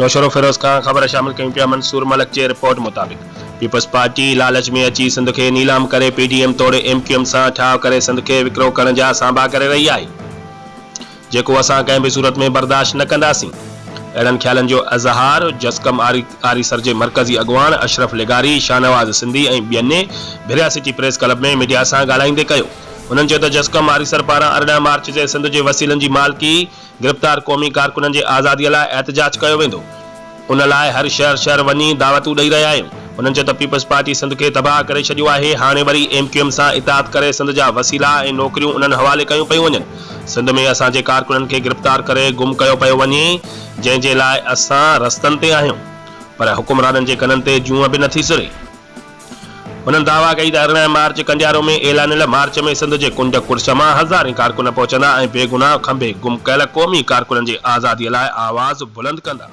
नौशरो फिरोज खां ख़बर शामिल कयूं पिया। मंसूर मलिक जे रिपोर्ट मुताबिक़ पीपल्स पार्टी लालच में अची सिंध खे नीलाम करे पीडीएम तोड़े एमक्यूएम सां ठाव करे सिंध खे विकिरो करण जा सांभा करे रही आहे, जेको असां कंहिं बि सूरत में बर्दाश्त न कंदासीं। अहिड़नि ख़्यालनि जो इज़हार जस्कम आरीसर जे मरकज़ी अॻुवान अशरफ लिगारी, शाहनवाज़ सिंधी ऐं ॿियनि भिरिया सिटी प्रेस क्लब में मीडिया सां ॻाल्हाईंदे कयो। उन्हनि चयो त जस्कम आरीसर पारां 18 मार्च जे सिंध जे वसीलनि जी मालिकी गिरफ़्तार क़ौमी कारकुननि जे आज़ादीअ लाइ एहतजाज कयो वेंदो। उन लाइ हर शहर वञी दावतूं ॾेई रहिया आहियूं। उन्हनि चयो त पीपल्स पार्टी सिंध खे तबाह करे छॾियो आहे। हाणे वरी एमक्यूएम सां इताद करे सिंध जा वसीला ऐं नौकरियूं उन्हनि हवाले कयूं पियूं वञनि। सिंध में असांजे कारकुननि खे गिरफ़्तार करे गुम कयो पियो वञे, जंहिंजे लाइ असां रस्तनि ते आहियूं, पर हुकुमराननि जे कननि ते जूअं बि नथी सुरे। उन्हनि दावा कई त 18 मार्च कंजारो में ऐलानियल मार्च में सिंध जे कुंड कुर्श मां हज़ारें कारकुन पहुचंदा ऐं बेगुनाह खंभे गुम कयल क़ौमी कारकुननि जे आज़ादीअ लाइ आवाज़ बुलंद कंदा।